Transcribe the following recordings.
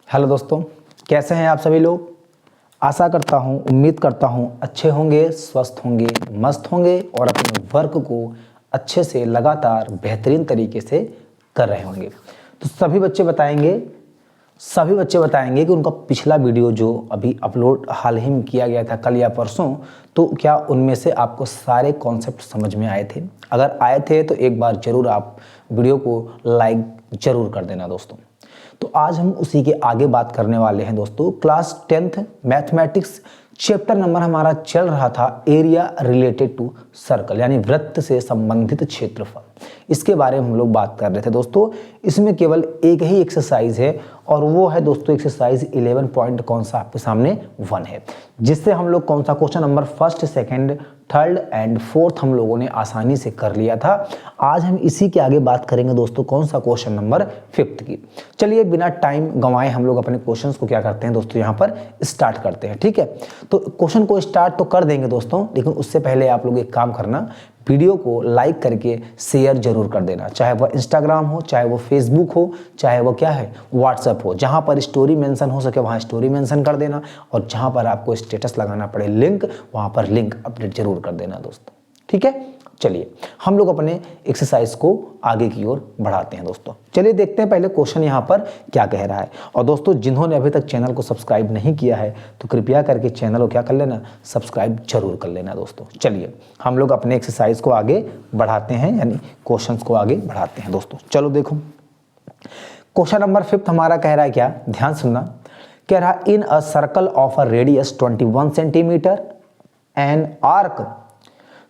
Hello दोस्तों, कैसे हैं आप सभी लोग। आशा करता हूं, उम्मीद करता हूं अच्छे होंगे, स्वस्थ होंगे, मस्त होंगे और अपने वर्क को अच्छे से लगातार बेहतरीन तरीके से कर रहे होंगे। तो सभी बच्चे बताएंगे कि उनका पिछला वीडियो जो अभी अपलोड हाल ही में किया गया था, कल या परसों, तो क्या उनमें से आपको सारे कॉन्सेप्ट समझ में आए थे। अगर आए थे तो एक बार ज़रूर आप वीडियो को लाइक ज़रूर कर देना दोस्तों। तो आज हम उसी के आगे बात करने वाले हैं दोस्तों। Class 10th mathematics chapter number हमारा चल रहा था एरिया रिलेटेड टू सर्कल, यानी वृत्त से संबंधित क्षेत्रफल। इसके बारे में हम लोग बात कर रहे थे दोस्तों। इसमें केवल एक ही एक्सरसाइज है और वो है दोस्तों एक्सरसाइज 11 पॉइंट कौन सा आपके सामने 1 है, जिससे हम लोग कौन सा question number first, second, third and fourth हम लोगों ने आसानी से कर लिया था। आज हम इसी के आगे बात करेंगे दोस्तों कौन सा क्वेश्चन नंबर 5th की। चलिए बिना टाइम गंवाए हम लोग अपने क्वेश्चंस को क्या करते हैं दोस्तों, यहाँ पर स्टार्ट करते हैं। ठीक है, तो क्वेश्चन को स्टार्ट तो कर देंगे दोस्तों, लेकिन उससे पहले आप लोग एक काम करना, वीडियो को लाइक करके शेयर जरूर कर देना। चाहे वह इंस्टाग्राम हो, चाहे वो फेसबुक हो, चाहे वो क्या है व्हाट्सएप हो, जहां पर स्टोरी मेंशन हो सके वहां स्टोरी मेंशन कर देना, और जहां पर आपको स्टेटस लगाना पड़े लिंक, वहां पर लिंक अपडेट जरूर कर देना दोस्तों। ठीक है, चलिए हम लोग अपने एक्सरसाइज को आगे की ओर बढ़ाते हैं दोस्तों। चलिए देखते हैं पहले क्वेश्चन यहाँ पर क्या कह रहा है। और दोस्तों जिन्होंने अभी तक चैनल को सब्सक्राइब नहीं किया है तो कृपया करके चैनल को क्या कर लेना, सब्सक्राइब जरूर कर लेना दोस्तों। चलिए हम लोग अपने एक्सरसाइज को आगे बढ़ाते हैं, यानी क्वेश्चन को आगे बढ़ाते हैं दोस्तों। चलो देखो, क्वेश्चन नंबर 5 हमारा कह रहा है क्या, ध्यान सुनना। कह रहा in a circle of a radius 21 centimetre and arc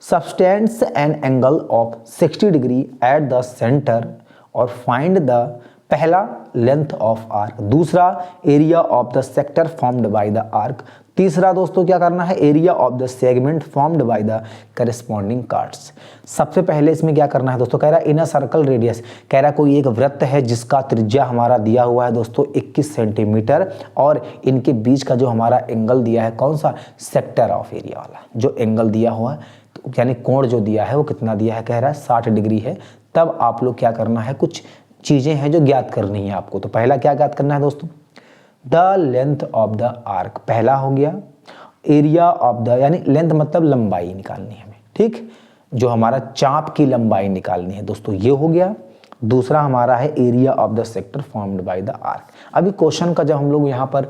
subtends an angle of 60 degree at the center और find the पहला लेंथ ऑफ आर्क, दूसरा area of the sector formed by the arc, तीसरा दोस्तों क्या करना है area of the segment formed by the corresponding cards. सबसे पहले इसमें क्या करना है दोस्तों, कह रहा है इन अ सर्कल रेडियस, कह रहा है कोई एक वृत्त है जिसका त्रिज्या हमारा दिया हुआ है दोस्तों 21 सेंटीमीटर, और इनके बीच का जो हमारा एंगल दिया है कौन सा, सेक्टर ऑफ एरिया वाला जो एंगल दिया हुआ है, यानी कोण जो दिया है वो कितना दिया है, कह रहा है 60 डिग्री है। तब आप लोग क्या करना है, कुछ चीजें हैं जो ज्ञात करनी है आपको। तो पहला क्या ज्ञात करना है दोस्तों, the length of the arc, पहला हो गया। एरिया ऑफ द, यानी लेंथ मतलब लंबाई निकालनी है हमें, ठीक, जो हमारा चाप की लंबाई निकालनी है दोस्तों, ये हो गया। दूसरा हमारा है area of the sector formed by the arc. अभी क्वेश्चन का जब हम लोग यहाँ पर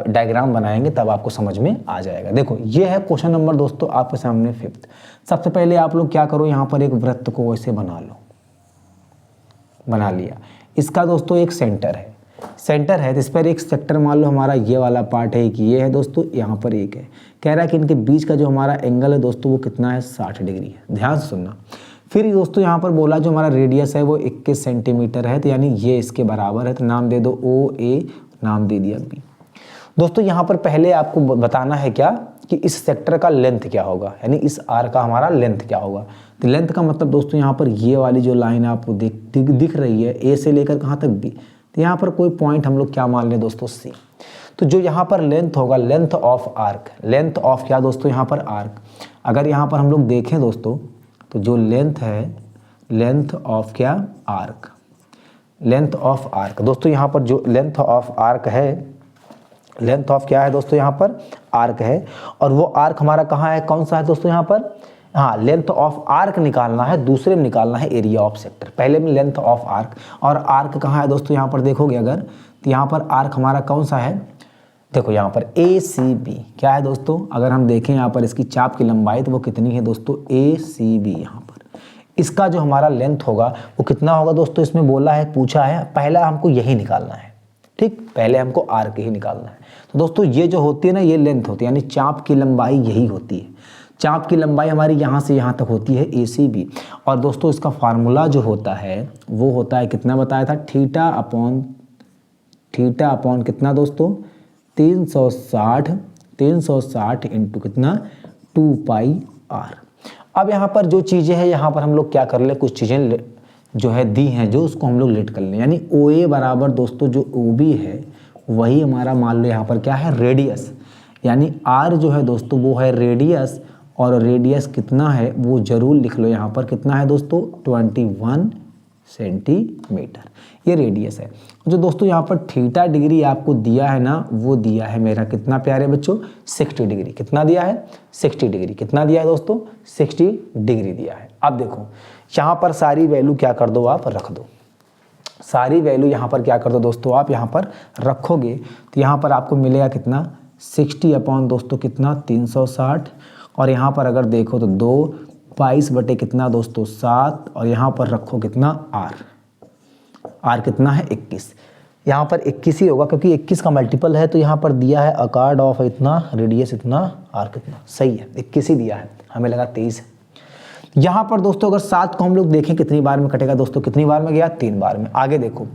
डायग्राम बनाएंगे तब आपको समझ में आ जाएगा। देखो ये है क्वेश्चन नंबर दोस्तों आपके सामने 5th। सबसे पहले आप लोग क्या करो, यहाँ पर एक वृत्त को वैसे बना लो, बना लिया। इसका दोस्तों एक सेंटर है, तो इस पर एक सेक्टर मान लो हमारा ये वाला पार्ट है, कि ये है दोस्तों, यहाँ पर एक है। कह रहा है कि इनके बीच का जो हमारा एंगल है दोस्तों वो कितना है, 60 डिग्री है। ध्यान से सुनना। फिर दोस्तों यहाँ पर बोला जो हमारा रेडियस है वो 21 सेंटीमीटर है, तो यानी ये इसके बराबर है, तो नाम दे दो ओ ए, नाम दे दिया बी। दोस्तों यहाँ पर पहले आपको बताना है क्या, कि इस सेक्टर का लेंथ क्या होगा, यानी इस आर का हमारा लेंथ क्या होगा। तो लेंथ का मतलब दोस्तों यहाँ पर ये वाली जो लाइन आपको दिख रही है, ए से लेकर कहाँ तक बी, तो यहाँ पर कोई पॉइंट हम लोग क्या मान लें दोस्तों, सी। तो जो यहाँ पर लेंथ होगा, length of arc, length of क्या दोस्तों यहाँ पर आर्क, अगर यहाँ पर हम लोग देखें दोस्तों तो जो लेंथ है, लेंथ ऑफ क्या, आर्क, लेंथ ऑफ आर्क दोस्तों, यहाँ पर जो लेंथ ऑफ आर्क है, लेंथ ऑफ क्या है दोस्तों यहाँ पर आर्क है, और वो आर्क हमारा कहाँ है, कौन सा है दोस्तों यहाँ पर, हाँ लेंथ ऑफ आर्क निकालना है, दूसरे में निकालना है एरिया ऑफ सेक्टर। पहले में लेंथ ऑफ आर्क, और आर्क कहाँ है दोस्तों यहाँ पर देखोगे अगर, तो यहाँ पर आर्क हमारा कौन सा है, देखो यहाँ पर ए सी बी क्या है दोस्तों, अगर हम देखें यहाँ पर इसकी चाप की लंबाई तो वो कितनी है दोस्तों, ए सी बी। यहाँ पर इसका जो हमारा लेंथ होगा वो कितना होगा दोस्तों, इसमें बोला है, पूछा है, पहला हमको यही निकालना है, ठीक, पहले हमको आर्क ही निकालना है। तो दोस्तों ये जो होती है ना, ये लेंथ होती है, यानी चाप की लंबाई यही होती है। चाप की लंबाई हमारी यहाँ से यहाँ तक होती है ए सी बी, और दोस्तों इसका फार्मूला जो होता है वो होता है, कितना बताया था, थीटा अपॉन कितना दोस्तों, 360 इंटू कितना, 2 पाई आर। अब यहाँ पर जो चीज़ें हैं, यहाँ पर हम लोग क्या कर ले, कुछ चीज़ें जो है दी हैं जो उसको हम लोग लेट कर लें, यानी ओ ए बराबर दोस्तों जो ओ बी है वही हमारा मान लो यहाँ पर क्या है, रेडियस, यानी आर जो है दोस्तों वो है रेडियस, और रेडियस कितना है वो जरूर लिख लो यहाँ पर, कितना है दोस्तों 21 सेंटीमीटर, ये रेडियस है। जो दोस्तों यहाँ पर थीटा डिग्री आपको दिया है ना, वो दिया है मेरा कितना प्यारे बच्चों, 60 डिग्री। कितना दिया है, 60 डिग्री। कितना दिया है दोस्तों, 60 डिग्री दिया है। अब देखो यहाँ पर सारी वैल्यू क्या कर दो, आप रख दो। सारी वैल्यू यहाँ पर क्या कर दो दोस्तों, आप यहाँ पर रखोगे तो यहाँ पर आपको मिलेगा कितना, 60 अपॉन दोस्तों कितना 360, और यहाँ पर अगर देखो तो 22 बटे कितना दोस्तों 7, और यहाँ पर रखो कितना आर कितना है 21। यहाँ पर 21 ही होगा क्योंकि 21 का मल्टीपल है, तो यहाँ पर दिया है अकॉर्ड ऑफ इतना, रेडियस इतना, आर कितना, सही है 21 ही दिया है, हमें लगा 23 है। यहाँ पर दोस्तों अगर 7 को हम लोग देखें कितनी बार में कटेगा दोस्तों, कितनी बार में गया, 3 बार में। आगे देखो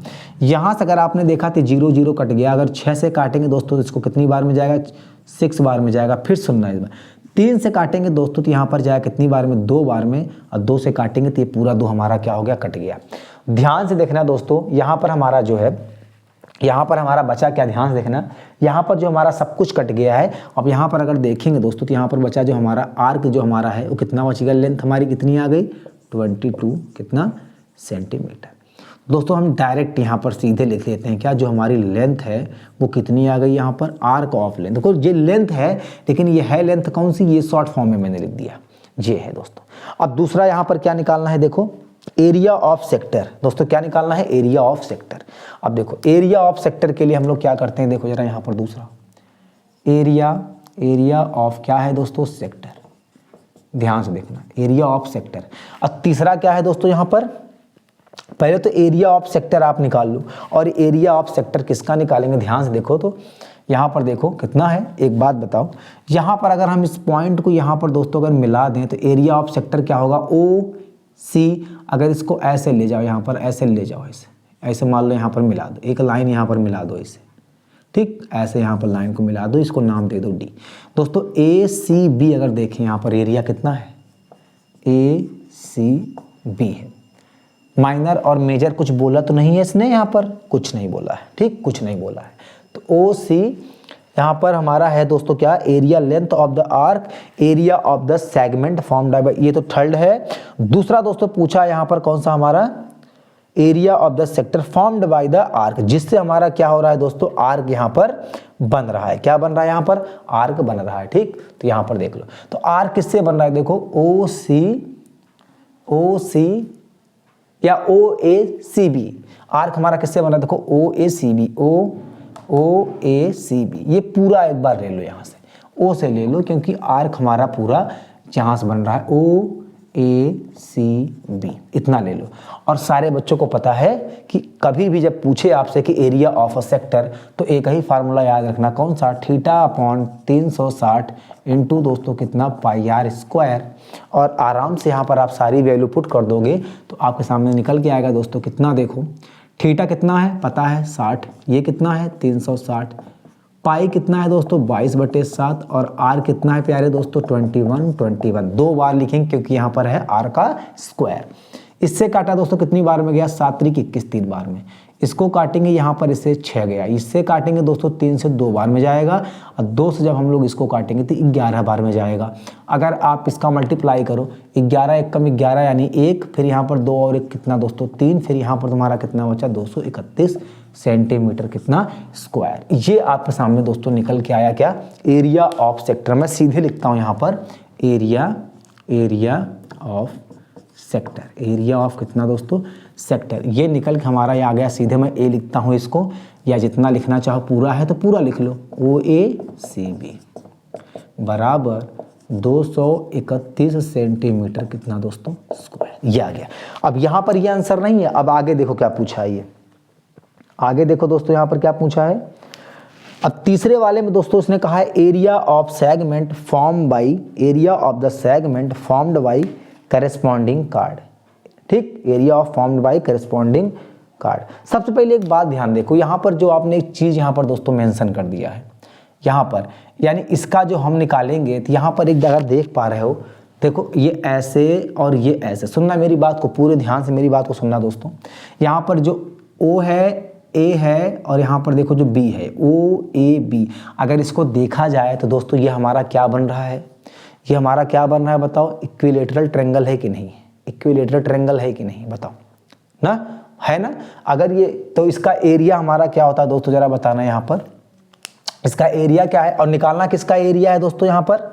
यहाँ से अगर आपने देखा तो 0 0 कट गया, अगर 6 से काटेंगे दोस्तों तो इसको कितनी बार में जाएगा, 6 बार में जाएगा। फिर सुनना है, 3 से काटेंगे दोस्तों तो यहाँ पर जाएगा कितनी बार में, 2 बार में, और 2 से काटेंगे तो ये पूरा 2 हमारा क्या हो गया, कट गया। ध्यान से देखना दोस्तों, यहाँ पर हमारा जो है, यहाँ पर हमारा बचा क्या, ध्यान से देखना, यहाँ पर जो हमारा सब कुछ कट गया है। अब यहाँ पर अगर देखेंगे दोस्तों तो यहाँ पर बचा जो हमारा आर्क जो हमारा है वो कितना बच गया, लेंथ हमारी कितनी आ गई, 22 कितना सेंटीमीटर। दोस्तों हम डायरेक्ट यहाँ पर सीधे लिख लेते हैं क्या, जो हमारी लेंथ है वो कितनी आ गई, यहाँ पर आर्क ऑफ लेंथ। देखो ये लेंथ है, लेकिन ये है लेंथ कौन सी, ये शॉर्ट फॉर्म में मैंने लिख दिया, ये है दोस्तों। अब दूसरा यहाँ पर क्या निकालना है, देखो एरिया ऑफ सेक्टर। दोस्तों क्या निकालना है, एरिया ऑफ सेक्टर। अब देखो एरिया ऑफ सेक्टर के लिए हम लोग क्या करते हैं, देखो जरा यहाँ पर दूसरा एरिया ऑफ क्या है दोस्तों, सेक्टर। ध्यान से देखना, एरिया ऑफ सेक्टर। अब तीसरा क्या है दोस्तों, यहाँ पर पहले तो एरिया ऑफ सेक्टर आप निकाल लो, और एरिया ऑफ सेक्टर किसका निकालेंगे, ध्यान से देखो तो यहाँ पर देखो कितना है। एक बात बताओ, यहाँ पर अगर हम इस पॉइंट को यहाँ पर दोस्तों अगर मिला दें तो एरिया ऑफ सेक्टर क्या होगा, ओ सी। अगर इसको ऐसे ले जाओ, यहाँ पर ऐसे ले जाओ, ऐसे मान लो यहाँ पर मिला दो, एक लाइन यहाँ पर मिला दो इसे, ठीक, ऐसे यहाँ पर लाइन को मिला दो, इसको नाम दे दो डी। दोस्तों ए सी बी अगर देखें यहाँ पर एरिया कितना है, ए सी बी है। माइनर और मेजर कुछ बोला तो नहीं है इसने, यहाँ पर कुछ नहीं बोला है, ठीक, कुछ नहीं बोला है। तो ओ सी यहाँ पर हमारा है दोस्तों क्या, area length of the arc, area of the segment formed by, ये तो थर्ड है। दूसरा दोस्तों पूछा यहाँ पर कौन सा हमारा, area of the sector formed by the arc, जिससे हमारा क्या हो रहा है दोस्तों, आर्क यहाँ पर बन रहा है। क्या बन रहा है यहाँ पर, आर्क बन रहा है, ठीक। तो यहाँ पर देख लो, तो आर्क किससे बन रहा है, देखो ओ सी या ओ ए सी बी, आर्क हमारा किससे बन रहा है, देखो ओ ए सी बी। ये पूरा एक बार ले लो, यहाँ से ओ से ले लो, क्योंकि आर्क हमारा पूरा यहाँ से बन रहा है, ओ ए सी बी, इतना ले लो। और सारे बच्चों को पता है कि कभी भी जब पूछे आपसे कि एरिया ऑफ अ सेक्टर, तो एक ही फार्मूला याद रखना, कौन सा, थीटा अपॉन 360 इंटू दोस्तों कितना, पाई आर स्क्वायर। और आराम से यहाँ पर आप सारी वैल्यू पुट कर दोगे तो आपके सामने निकल के आएगा दोस्तों कितना, देखो थीटा कितना है पता है 60, ये कितना है 360, पाई कितना है दोस्तों 22/7, और आर कितना है प्यारे दोस्तों 21। 2 बार लिखेंगे क्योंकि यहाँ पर है आर का स्क्वायर। इससे काटा दोस्तों कितनी बार में गया, 7 3 21, 3 बार में। इसको काटेंगे यहाँ पर, इससे 6 गया, इससे काटेंगे दोस्तों 3 से 2 बार में जाएगा, और 2 से जब हम लोग इसको काटेंगे तो 11 बार में जाएगा। अगर आप इसका मल्टीप्लाई करो, 11 1 कम 11 यानी 1, फिर यहाँ पर 2 और 1 कितना दोस्तों 3, फिर यहाँ पर तुम्हारा कितना बचा 231 सेंटीमीटर कितना स्क्वायर। ये आपके सामने दोस्तों निकल के आया क्या, एरिया ऑफ सेक्टर। मैं सीधे लिखता हूँ यहाँ पर area of sector, area of कितना दोस्तों सेक्टर। ये निकल के हमारा ये आ गया, सीधे मैं ए लिखता हूँ इसको, या जितना लिखना चाहो पूरा है तो पूरा लिख लो, ओ ए सी बी बराबर 231 सेंटीमीटर कितना दोस्तों स्क्वायर। ये आ गया। अब यहाँ पर ये आंसर नहीं है, अब आगे देखो क्या पूछा है, ये आगे देखो दोस्तों यहाँ पर क्या पूछा है। अब तीसरे वाले में दोस्तों उसने कहा है area of segment form by, area of the segment formed by corresponding chord, ठीक, area of formed by corresponding chord. सबसे पहले एक बात ध्यान देखो, यहाँ पर जो आपने एक चीज़ यहाँ पर दोस्तों मेंशन कर दिया है यहाँ पर, यानी इसका जो हम निकालेंगे तो यहाँ पर एक जगह देख पा रहे हो, देखो ये ऐसे और ये ऐसे। सुनना मेरी बात को, पूरे ध्यान से मेरी बात को सुनना दोस्तों। यहाँ पर जो ओ है, ए है, और यहाँ पर देखो जो बी है, ओ ए बी। अगर इसको देखा जाए तो दोस्तों ये हमारा क्या बन रहा है, ये हमारा क्या बन रहा है बताओ, इक्विलेटरल ट्रायंगल है कि नहीं, इक्विलेटरल ट्रायंगल है कि नहीं बताओ, ना, है ना। अगर ये तो इसका एरिया हमारा क्या होता है दोस्तों, जरा बताना यहाँ पर इसका एरिया क्या है और निकालना किसका एरिया है दोस्तों, यहाँ पर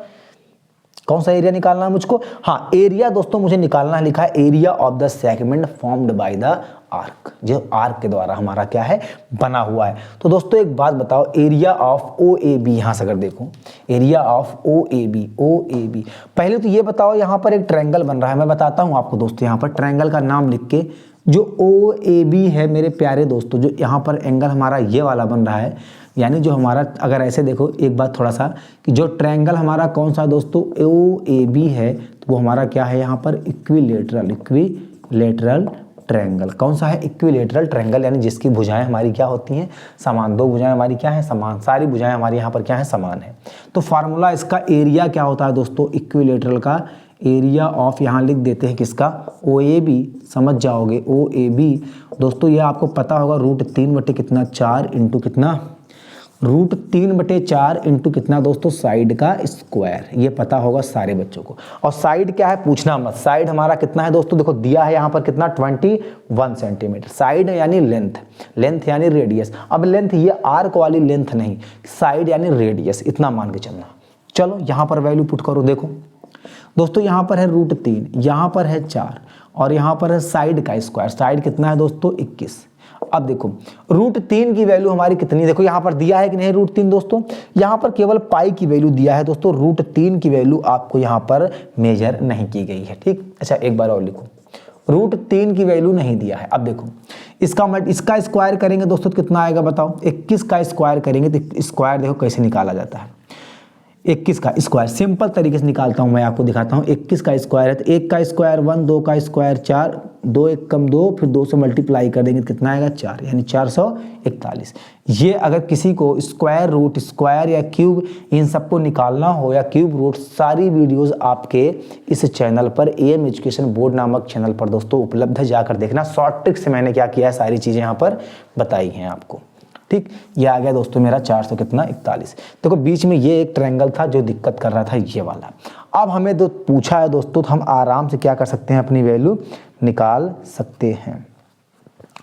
कौन सा एरिया निकालना है मुझको। हाँ, एरिया दोस्तों मुझे निकालना है, लिखा है area of the segment formed by the arc, जो आर्क के द्वारा हमारा क्या है बना हुआ है। तो दोस्तों एक बात बताओ, area of O A B, यहाँ से अगर देखो area of O A B, पहले तो ये बताओ यहाँ पर एक ट्रायंगल बन रहा है, मैं बताता हूँ आपको दोस्तों, यहाँ पर ट्रायंगल का नाम लिख के, जो ओ ए बी है मेरे प्यारे दोस्तों, जो यहाँ पर एंगल हमारा ये वाला बन रहा है, यानी जो हमारा, अगर ऐसे देखो एक बात थोड़ा सा, कि जो ट्रायंगल हमारा कौन सा दोस्तों ओ ए बी है, तो वो हमारा क्या है यहाँ पर इक्विलेटरल ट्रायंगल। कौन सा है, इक्विलेटरल ट्रायंगल, यानी जिसकी भुजाएं हमारी क्या होती हैं समान, दो भुजाएं हमारी क्या है समान, सारी भुजाएं हमारी यहाँ पर क्या है समान है। तो फार्मूला इसका एरिया क्या होता है दोस्तों, इक्विलेटरल का एरिया ऑफ, यहाँ लिख देते हैं किसका, ओ ए बी, समझ जाओगे ओ ए बी दोस्तों, ये आपको पता होगा √3 बटे कितना 4 इंटू कितना, √3 बटे 4 इंटू कितना दोस्तों साइड का स्क्वायर, ये पता होगा सारे बच्चों को। और साइड क्या है पूछना मत, साइड हमारा कितना है दोस्तों, देखो दिया है यहाँ पर कितना 21 सेंटीमीटर, साइड यानी लेंथ, लेंथ यानी रेडियस। अब लेंथ ये आर्क वाली लेंथ नहीं, साइड यानी रेडियस, इतना मान के चलना। चलो यहाँ पर वैल्यू पुट करो, देखो दोस्तों यहाँ पर है √3, यहाँ पर है 4 और यहाँ पर है साइड का स्क्वायर, साइड कितना है दोस्तों 21। अब देखो √3 की वैल्यू हमारी कितनी, देखो यहाँ पर दिया है कि नहीं √3 दोस्तों, यहाँ पर केवल पाई की वैल्यू दिया है दोस्तों, √3 की वैल्यू आपको यहाँ पर मेजर नहीं की गई है, ठीक। अच्छा एक बार और लिखो, √3 की वैल्यू नहीं दिया है। अब देखो इसका स्क्वायर करेंगे दोस्तों तो कितना आएगा बताओ, 21 का स्क्वायर करेंगे तो स्क्वायर देखो कैसे निकाला जाता है, 21 का स्क्वायर सिंपल तरीके से निकालता हूं, मैं आपको दिखाता हूं। 21 का स्क्वायर है तो 1 का स्क्वायर 1, 2 का स्क्वायर 4, 2 1 कम 2, फिर 2 से मल्टीप्लाई कर देंगे तो कितना आएगा 4, यानी 441। ये अगर किसी को स्क्वायर रूट, स्क्वायर या क्यूब इन सबको निकालना हो या क्यूब रूट, सारी वीडियोस आपके इस चैनल पर AM एजुकेशन बोर्ड नामक चैनल पर दोस्तों उपलब्ध है, जाकर देखना। शॉर्ट ट्रिक से मैंने क्या किया है, सारी चीज़ें यहाँ पर बताई हैं आपको, ठीक। ये आ गया दोस्तों मेरा 400 कितना 41। देखो बीच में ये एक ट्रायंगल था जो दिक्कत कर रहा था, ये वाला। अब हमें जो पूछा है दोस्तों, तो हम आराम से क्या कर सकते हैं, अपनी वैल्यू निकाल सकते हैं,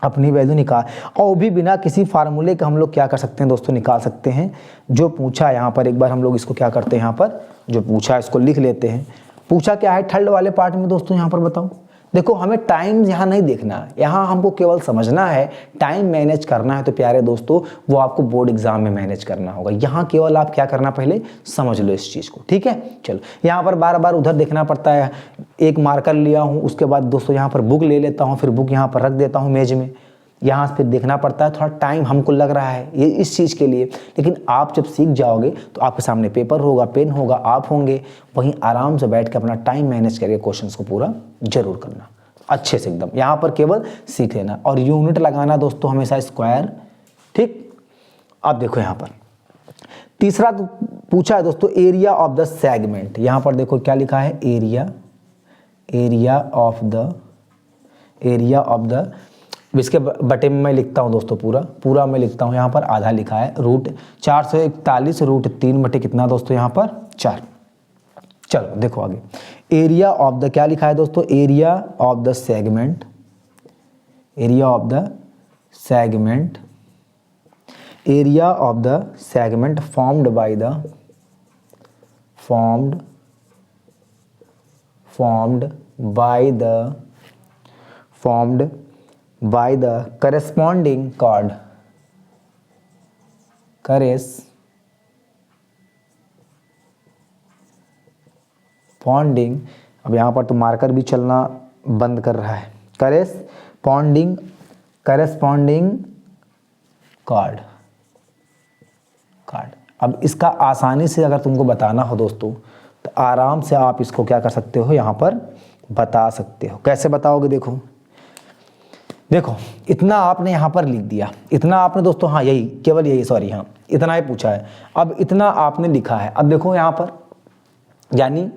अपनी वैल्यू निकाल, और भी बिना किसी फार्मूले के हम लोग क्या कर सकते हैं दोस्तों, निकाल सकते हैं। जो पूछा है यहाँ पर, एक बार हम लोग इसको क्या करते हैं, यहाँ पर जो पूछा है इसको लिख लेते हैं। पूछा क्या है थर्ड वाले पार्ट में दोस्तों, यहाँ पर बताओ। देखो हमें टाइम यहाँ नहीं देखना है, यहाँ हमको केवल समझना है, टाइम मैनेज करना है। तो प्यारे दोस्तों वो आपको बोर्ड एग्जाम में मैनेज करना होगा, यहाँ केवल आप क्या करना, पहले समझ लो इस चीज़ को, ठीक है। चलो यहाँ पर बार बार उधर देखना पड़ता है, एक मार्कर लिया हूँ, उसके बाद दोस्तों यहाँ पर बुक ले लेता हूँ, फिर बुक यहाँ पर रख देता हूँ मेज में, यहाँ फिर देखना पड़ता है, थोड़ा टाइम हमको लग रहा है ये इस चीज़ के लिए। लेकिन आप जब सीख जाओगे तो आपके सामने पेपर होगा, पेन होगा, आप होंगे, वहीं आराम से बैठ के अपना टाइम मैनेज करके क्वेश्चंस को पूरा जरूर करना अच्छे से एकदम। यहाँ पर केवल सीख लेना और यूनिट लगाना दोस्तों हमेशा स्क्वायर, ठीक। अब देखो यहाँ पर तीसरा तो पूछा है दोस्तों एरिया ऑफ द सेगमेंट। यहाँ पर देखो क्या लिखा है, एरिया ऑफ द, इसके बटे में मैं लिखता हूँ दोस्तों, पूरा मैं लिखता हूँ। यहाँ पर आधा लिखा है, √441 √3 बटे कितना दोस्तों, यहाँ पर 4। चलो देखो आगे, एरिया ऑफ द क्या लिखा है दोस्तों, area of the segment, area of the segment formed by the corresponding chord, अब यहाँ पर तो मार्कर भी चलना बंद कर रहा है, करेस्पॉन्डिंग कार्ड। अब इसका आसानी से अगर तुमको बताना हो दोस्तों, तो आराम से आप इसको क्या कर सकते हो, यहाँ पर बता सकते हो। कैसे बताओगे, देखो इतना आपने यहाँ पर लिख दिया, इतना आपने दोस्तों, हाँ यही, केवल यही, सॉरी हाँ इतना ही पूछा है। अब इतना आपने लिखा है, अब देखो यहाँ पर, यानी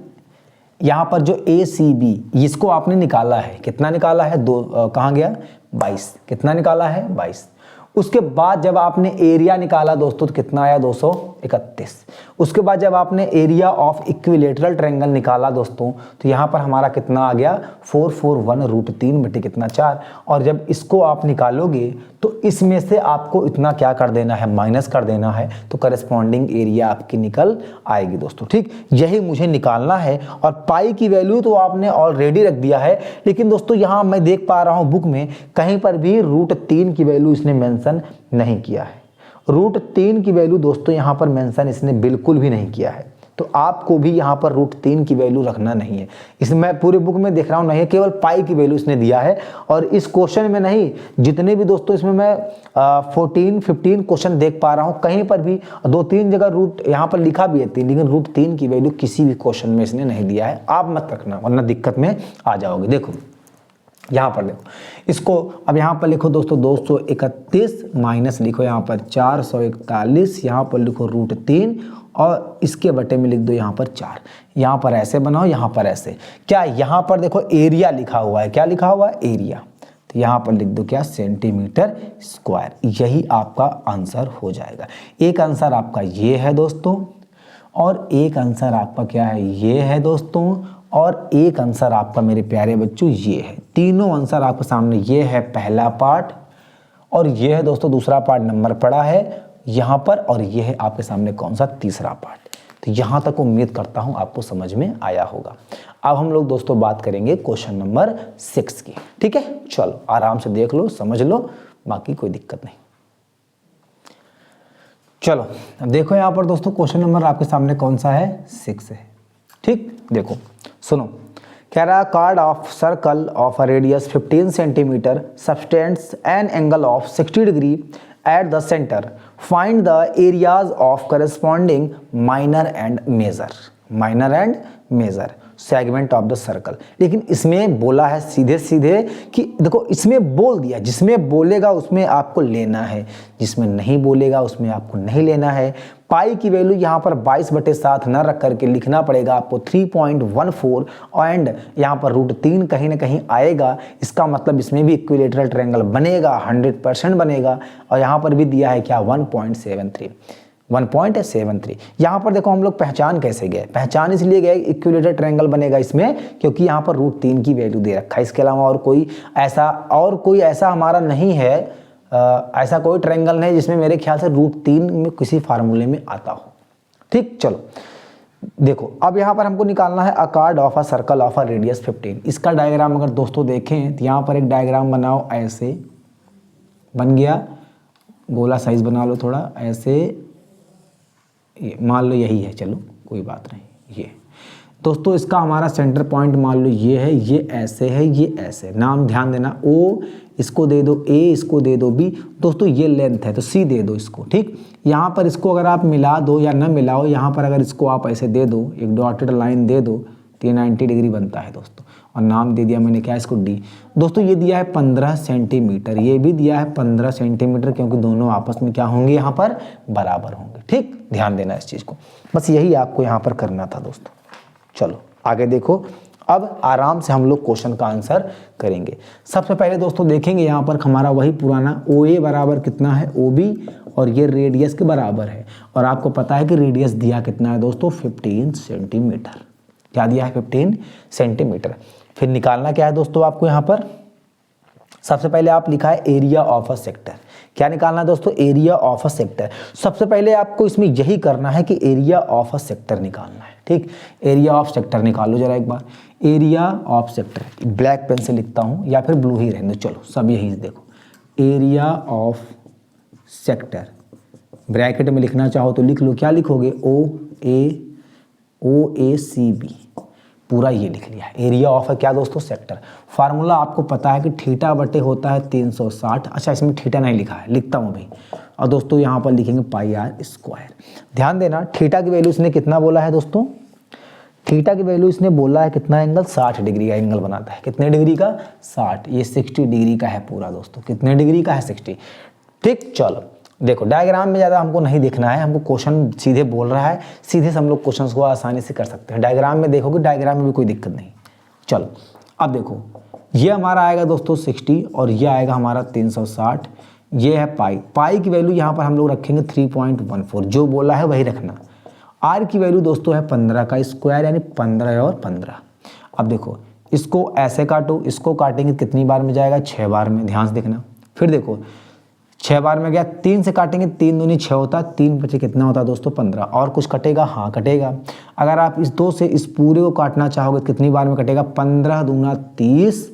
यहाँ पर जो ACB इसको आपने निकाला है, कितना निकाला है, कहाँ गया 22, कितना निकाला है 22। उसके बाद जब आपने एरिया निकाला दोस्तों तो कितना आया 231। उसके बाद जब आपने एरिया ऑफ इक्विलेटरल ट्रायंगल निकाला दोस्तों तो यहाँ पर हमारा कितना आ गया 441 √3 कितना 4। और जब इसको आप निकालोगे तो इसमें से आपको इतना क्या कर देना है, माइनस कर देना है, तो करस्पॉन्डिंग एरिया आपकी निकल आएगी दोस्तों। ठीक, यही मुझे निकालना है। और पाई की वैल्यू तो आपने ऑलरेडी रख दिया है, लेकिन दोस्तों यहाँ मैं देख पा रहा हूँ बुक में कहीं पर भी √3 की वैल्यू इसने मेंशन नहीं किया है। √3 की वैल्यू दोस्तों यहाँ पर मेंशन इसने बिल्कुल भी नहीं किया है, तो आपको भी यहाँ पर √3 की वैल्यू रखना नहीं है। इसमें मैं पूरे बुक में देख रहा हूँ नहीं है, केवल पाई की वैल्यू इसने दिया है। और इस क्वेश्चन में नहीं, जितने भी दोस्तों इसमें मैं 14-15 क्वेश्चन देख पा रहा हूँ, कहीं पर भी 2-3 जगह रूट यहाँ पर लिखा भी है 3, लेकिन √3 की वैल्यू किसी भी क्वेश्चन में इसने नहीं दिया है। आप मत रखना वरना दिक्कत में आ जाओगे। देखो यहाँ पर देखो इसको, अब यहाँ पर लिखो दोस्तों 231 माइनस लिखो यहाँ पर 441, यहाँ पर लिखो √3 और इसके बटे में लिख दो यहाँ पर 4। यहाँ पर ऐसे बनाओ, यहाँ पर ऐसे। क्या यहाँ पर देखो एरिया लिखा हुआ है, क्या लिखा हुआ है, एरिया, तो यहाँ पर लिख दो क्या, सेंटीमीटर स्क्वायर। यही आपका आंसर हो जाएगा। एक आंसर आपका ये है दोस्तों, और एक आंसर आपका क्या है, ये है दोस्तों, और एक आंसर आपका मेरे प्यारे बच्चों ये है। तीनों आंसर आपके सामने, ये है पहला पार्ट, और ये है दोस्तों दूसरा पार्ट नंबर पड़ा है यहाँ पर, और ये है आपके सामने कौन सा, तीसरा पार्ट। तो यहाँ तक उम्मीद करता हूँ आपको समझ में आया होगा। अब हम लोग दोस्तों बात करेंगे क्वेश्चन नंबर 6 की। ठीक है, चलो आराम से देख लो, समझ लो, बाकी कोई दिक्कत नहीं। चलो देखो यहाँ पर दोस्तों क्वेश्चन नंबर आपके सामने कौन सा है, 6 है। ठीक, देखो सुनो, कह रहा chord of circle of a radius 15 centimetre subtends an angle of 60 degree at the centre, find the areas of corresponding minor and major segment of the circle. लेकिन इसमें बोला है सीधे सीधे कि देखो इसमें बोल दिया, जिसमें बोलेगा उसमें आपको लेना है, जिसमें नहीं बोलेगा उसमें आपको नहीं लेना है। पाई की वैल्यू यहाँ पर 22/7 न रख करके लिखना पड़ेगा आपको 3.14, एंड यहाँ पर √3 कहीं ना कहीं आएगा। इसका मतलब इसमें भी इक्विलेटरल ट्रायंगल बनेगा, 100% बनेगा। और यहाँ पर भी दिया है क्या, 1.73। यहाँ पर देखो हम लोग पहचान कैसे गए, पहचान इसलिए गए इक्विलेटरल ट्रायंगल बनेगा इसमें क्योंकि यहाँ पर √3 की वैल्यू दे रखा है। इसके अलावा और कोई ऐसा हमारा नहीं है, ऐसा कोई ट्रायंगल नहीं जिसमें मेरे ख्याल से √3 में किसी फार्मूले में आता हो। ठीक, चलो देखो अब यहाँ पर हमको निकालना है अ card of a circle of a radius 15। इसका डायग्राम अगर दोस्तों देखें तो यहाँ पर एक डायग्राम बनाओ, ऐसे बन गया, गोला साइज बना लो थोड़ा ऐसे, ये मान लो यही है, चलो कोई बात नहीं। ये दोस्तों इसका हमारा सेंटर पॉइंट मान लो ये है, ये ऐसे है, ये ऐसे, नाम ध्यान देना, O इसको दे दो, A इसको दे दो, B दोस्तों ये लेंथ है तो C दे दो इसको। ठीक, यहाँ पर इसको अगर आप मिला दो या ना मिलाओ, यहाँ पर अगर इसको आप ऐसे दे दो, एक डॉटेड लाइन दे दो तो ये 90 डिग्री बनता है दोस्तों। और नाम दे दिया मैंने क्या, इसको D। दोस्तों ये दिया है 15 सेंटीमीटर, ये भी दिया है 15 सेंटीमीटर, क्योंकि दोनों आपस में क्या होंगे, यहाँ पर बराबर होंगे। ठीक, ध्यान देना इस चीज़ को, बस यही आपको यहाँ पर करना था दोस्तों। चलो आगे देखो, अब आराम से हम लोग क्वेश्चन का आंसर करेंगे। सबसे पहले दोस्तों देखेंगे यहाँ पर हमारा वही पुराना OA बराबर कितना है, OB, और ये रेडियस के बराबर है। और आपको पता है कि रेडियस दिया कितना है दोस्तों, 15 सेंटीमीटर। क्या दिया है, 15 सेंटीमीटर। फिर निकालना क्या है दोस्तों आपको यहाँ पर, सबसे पहले आप लिखा है एरिया ऑफ अ सेक्टर। क्या निकालना है दोस्तों, एरिया ऑफ अ सेक्टर। सबसे पहले आपको इसमें यही करना है कि एरिया ऑफ अ सेक्टर निकालना है। ठीक, एरिया ऑफ सेक्टर निकालो जरा एक बार, area of sector, black pen से लिखता हूँ या फिर ब्लू ही रहने दो, चलो सब यही देखो, एरिया ऑफ सेक्टर, ब्रैकेट में लिखना चाहो तो लिख लो, क्या लिखोगे, OACB, पूरा ये लिख लिया है। एरिया ऑफ है क्या दोस्तों, सेक्टर। फार्मूला आपको पता है कि थीटा बटे होता है 360। अच्छा इसमें थीटा नहीं लिखा है, लिखता हूँ भाई। और दोस्तों यहाँ पर लिखेंगे πr²। ध्यान देना, थीटा की वैल्यू इसने कितना बोला है दोस्तों, थीटा की वैल्यू इसने बोला है कितना एंगल, 60 डिग्री का एंगल बनाता है। कितने डिग्री का, 60। ये 60 डिग्री का है पूरा दोस्तों, कितने डिग्री का है, 60। ठीक, चलो देखो डायग्राम में ज़्यादा हमको नहीं देखना है, हमको क्वेश्चन सीधे बोल रहा है, सीधे से हम लोग क्वेश्चन को आसानी से कर सकते हैं। डायग्राम में देखोगे, डायग्राम में भी कोई दिक्कत नहीं। चलो अब देखो, ये हमारा आएगा दोस्तों 60 और ये आएगा हमारा 360, ये है पाई, पाई की वैल्यू यहाँ पर हम लोग रखेंगे 3.14, जो बोला है वही रखना। आर की वैल्यू दोस्तों है 15 का स्क्वायर यानी 15 और 15। अब देखो इसको ऐसे काटो, इसको काटेंगे कितनी बार में जाएगा, 6 बार में, ध्यान से देखना। फिर देखो 6 बार में गया, 3 से काटेंगे, 3 दूनी 6 होता है, 3 बचे कितना होता है दोस्तों 15। और कुछ कटेगा, हाँ कटेगा। अगर आप इस 2 से इस पूरे को काटना चाहोगे तो कितनी बार में कटेगा, 15 दूना 30,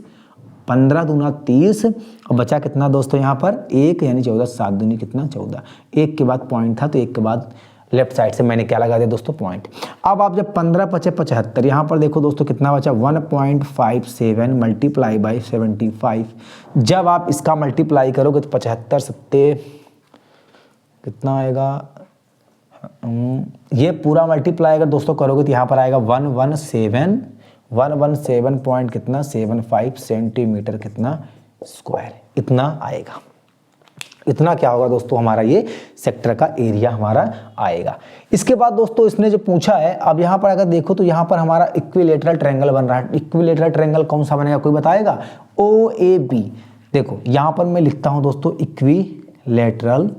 15 दूना 30 और बचा कितना दोस्तों यहाँ पर 1 यानी 14, 7 दूनी कितना 14। 1 के बाद पॉइंट था तो 1 के बाद लेफ्ट साइड से मैंने क्या लगा दिया दोस्तों, पॉइंट। अब आप जब 15 पचे 75, यहाँ पर देखो दोस्तों कितना बचा 1.57 मल्टीप्लाई बाई 75। जब आप इसका मल्टीप्लाई करोगे तो 75 सत्ते कितना आएगा, ये पूरा मल्टीप्लाई अगर दोस्तों करोगे तो यहाँ पर आएगा 117 पॉइंट कितना 75 सेंटीमीटर कितना स्क्वायर, इतना आएगा। इतना क्या होगा दोस्तों हमारा ये सेक्टर का एरिया हमारा आएगा। इसके बाद दोस्तों इसने जो पूछा है, अब यहाँ पर अगर देखो तो यहाँ पर हमारा इक्विलेटरल ट्रायंगल बन रहा है। इक्विलेटरल ट्रायंगल कौन सा बनेगा, कोई बताएगा? OAB। देखो यहाँ पर मैं लिखता हूँ दोस्तों इक्विलेटरल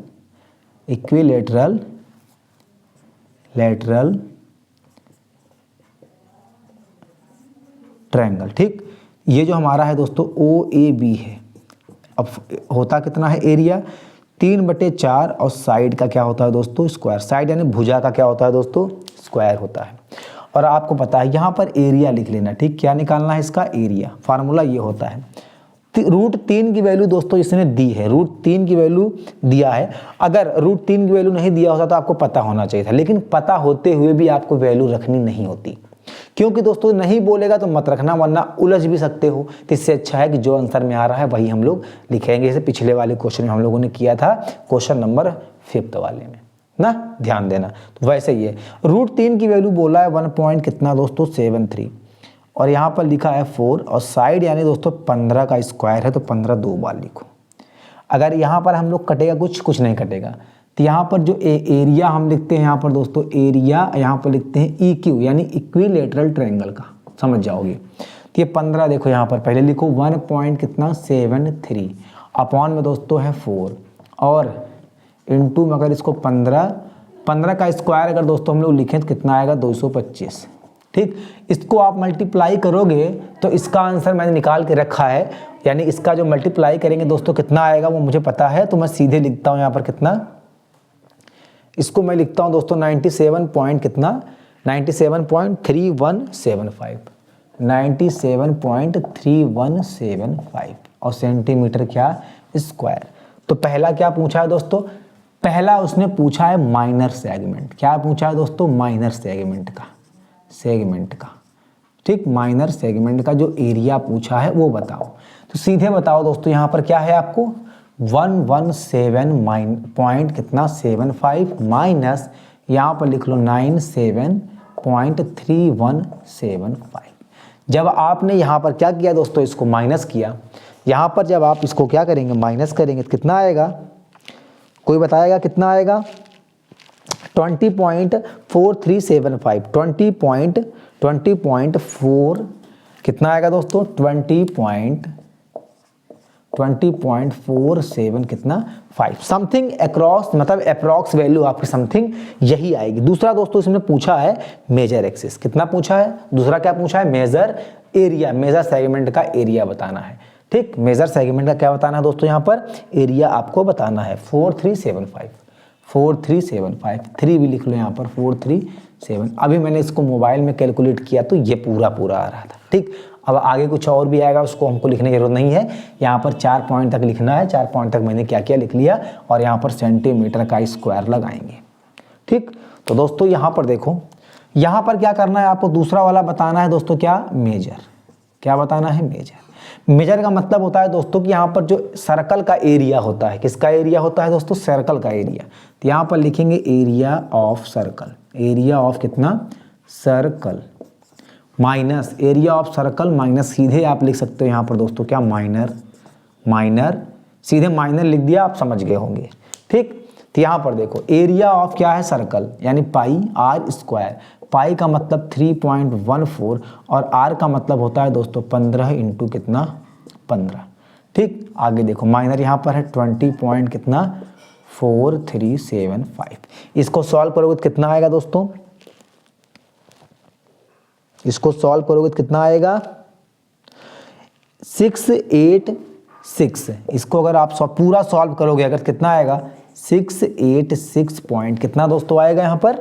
ट्रायंगल, ठीक। ये जो हमारा है दोस्तों OAB है। अब होता कितना है एरिया, 3/4 और साइड का क्या होता है दोस्तों स्क्वायर। साइड यानी भुजा का क्या होता है दोस्तों, स्क्वायर होता है। और आपको पता है यहाँ पर एरिया लिख लेना, ठीक। क्या निकालना है इसका एरिया, फार्मूला ये होता है। √3 की वैल्यू दोस्तों इसने दी है, √3 की वैल्यू दिया है। अगर √3 की वैल्यू नहीं दिया होता तो आपको पता होना चाहिए था, लेकिन पता होते हुए भी आपको वैल्यू रखनी नहीं होती, क्योंकि दोस्तों नहीं बोलेगा तो मत रखना, वरना उलझ भी सकते हो। तो इससे अच्छा है कि जो आंसर में आ रहा है वही हम लोग लिखेंगे। जैसे पिछले वाले क्वेश्चन में हम लोगों ने किया था, क्वेश्चन नंबर 5 वाले में ना, ध्यान देना। तो वैसे ही है, √3 की वैल्यू बोला है 1 पॉइंट कितना दोस्तों 73, और यहाँ पर लिखा है 4, और साइड यानी दोस्तों 15 का स्क्वायर है तो 15 2 बार लिखो। अगर यहाँ पर हम लोग कटेगा कुछ नहीं कटेगा, तो यहाँ पर जो एरिया हम लिखते हैं यहाँ पर दोस्तों एरिया, यहाँ पर लिखते हैं EQ यानी इक्विलेटरल ट्रायंगल का, समझ जाओगे। तो ये 15 देखो यहाँ पर पहले लिखो 1 पॉइंट कितना 73 अपॉन में दोस्तों है 4, और इनटू में अगर इसको 15 का स्क्वायर अगर दोस्तों हम लोग लिखें तो कितना आएगा 225, ठीक। इसको आप मल्टीप्लाई करोगे तो इसका आंसर मैंने निकाल के रखा है, यानी इसका जो मल्टीप्लाई करेंगे दोस्तों कितना आएगा वो मुझे पता है, तो मैं सीधे लिखता हूँ यहाँ पर कितना, इसको मैं लिखता हूँ दोस्तों 97 पॉइंट कितना 97.3175 और सेंटीमीटर क्या स्क्वायर। तो पहला क्या पूछा है दोस्तों, पहला उसने पूछा है माइनर सेगमेंट। क्या पूछा है दोस्तों, माइनर सेगमेंट का, ठीक। माइनर सेगमेंट का जो एरिया पूछा है वो बताओ। तो सीधे बताओ दोस्तों यहाँ पर क्या है आपको 117 पॉइंट कितना 75 माइनस यहाँ पर लिख लो 97.3175। जब आपने यहाँ पर क्या किया दोस्तों, इसको माइनस किया, यहाँ पर जब आप इसको क्या करेंगे माइनस करेंगे तो कितना आएगा, कोई बताएगा कितना आएगा, 20.4375 20.4 कितना आएगा दोस्तों 20.47 कितना 5 समथिंग अक्रॉस, मतलब अप्रॉक्स वैल्यू आपकी समथिंग यही आएगी। दूसरा दोस्तों इसमें पूछा है मेजर एक्सिस, कितना पूछा है, दूसरा क्या पूछा है मेजर एरिया, मेजर सेगमेंट का एरिया बताना है, ठीक। मेजर सेगमेंट का क्या बताना है दोस्तों, यहाँ पर एरिया आपको बताना है 4375 3 भी लिख लो यहाँ पर 437। अभी मैंने इसको मोबाइल में कैलकुलेट किया तो ये पूरा आ रहा था, ठीक। अब आगे कुछ और भी आएगा, उसको हमको लिखने की जरूरत नहीं है। यहाँ पर 4 पॉइंट तक लिखना है, 4 पॉइंट तक मैंने क्या लिख लिया, और यहाँ पर सेंटीमीटर का स्क्वायर लगाएंगे, ठीक। तो दोस्तों यहाँ पर देखो, यहाँ पर क्या करना है आपको, दूसरा वाला बताना है दोस्तों क्या मेजर, क्या बताना है मेजर। मेजर का मतलब होता है दोस्तों कि यहाँ पर जो सर्कल का एरिया होता है, किसका एरिया होता है दोस्तों, सर्कल का एरिया। तो यहाँ पर लिखेंगे area of circle, area of कितना circle minus area of circle minus, सीधे आप लिख सकते हो यहाँ पर दोस्तों क्या माइनर, सीधे माइनर लिख दिया, आप समझ गए होंगे, ठीक। तो यहाँ पर देखो एरिया ऑफ क्या है सर्कल यानी पाई r स्क्वायर, पाई का मतलब 3.14 और r का मतलब होता है दोस्तों 15 इंटू कितना 15, ठीक, आगे देखो माइनर यहाँ पर है 20 पॉइंट कितना 4375। इसको सॉल्व करोगे तो कितना आएगा दोस्तों, इसको सॉल्व करोगे तो कितना आएगा 686। इसको अगर आप पूरा सॉल्व करोगे अगर कितना आएगा 686 पॉइंट कितना दोस्तों आएगा यहाँ पर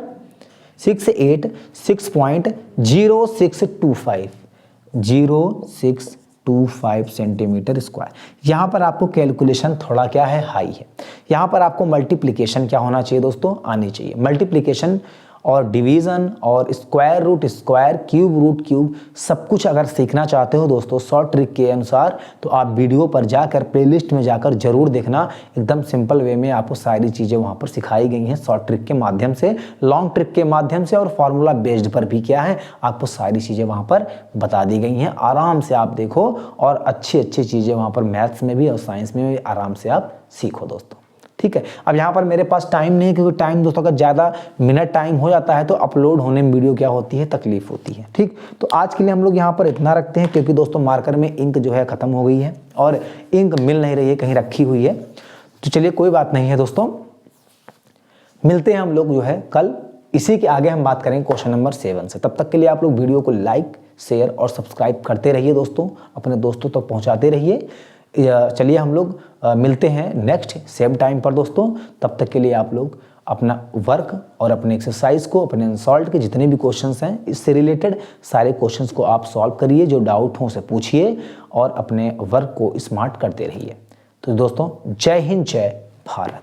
686.0625 0625 सेंटीमीटर स्क्वायर। यहाँ पर आपको कैलकुलेशन थोड़ा क्या है हाई है। यहाँ पर आपको मल्टीप्लिकेशन क्या होना चाहिए दोस्तों, आनी चाहिए। मल्टीप्लिकेशन और डिवीज़न और square root square, cube root cube, सब कुछ अगर सीखना चाहते हो दोस्तों शॉर्ट ट्रिक के अनुसार तो आप वीडियो पर जाकर प्लेलिस्ट में जाकर जरूर देखना। एकदम सिंपल वे में आपको सारी चीज़ें वहाँ पर सिखाई गई हैं शॉर्ट ट्रिक के माध्यम से, लॉन्ग ट्रिक के माध्यम से और फार्मूला बेस्ड पर भी क्या है आपको सारी चीज़ें वहाँ पर बता दी गई हैं। आराम से आप देखो और अच्छी अच्छी चीज़ें वहाँ पर मैथ्स में भी और साइंस में भी आराम से आप सीखो दोस्तों, ठीक है। अब यहाँ पर मेरे पास टाइम नहीं है क्योंकि टाइम दोस्तों अगर ज़्यादा मिनट टाइम हो जाता है तो अपलोड होने में वीडियो क्या होती है तकलीफ होती है, ठीक। तो आज के लिए हम लोग यहाँ पर इतना रखते हैं क्योंकि दोस्तों मार्कर में इंक जो है ख़त्म हो गई है और इंक मिल नहीं रही है, कहीं रखी हुई है। तो चलिए कोई बात नहीं है दोस्तों, मिलते हैं हम लोग जो है कल। इसी के आगे हम बात करेंगे क्वेश्चन नंबर 7 से। तब तक के लिए आप लोग वीडियो को लाइक शेयर और सब्सक्राइब करते रहिए दोस्तों, अपने दोस्तों तक पहुँचाते रहिए। चलिए हम लोग मिलते हैं नेक्स्ट सेम टाइम पर दोस्तों। तब तक के लिए आप लोग अपना वर्क और अपने एक्सरसाइज को, अपने अनसॉल्व के जितने भी क्वेश्चंस हैं इससे रिलेटेड सारे क्वेश्चंस को आप सॉल्व करिए, जो डाउट हो उसे पूछिए और अपने वर्क को स्मार्ट करते रहिए। तो दोस्तों जय हिंद, जय भारत।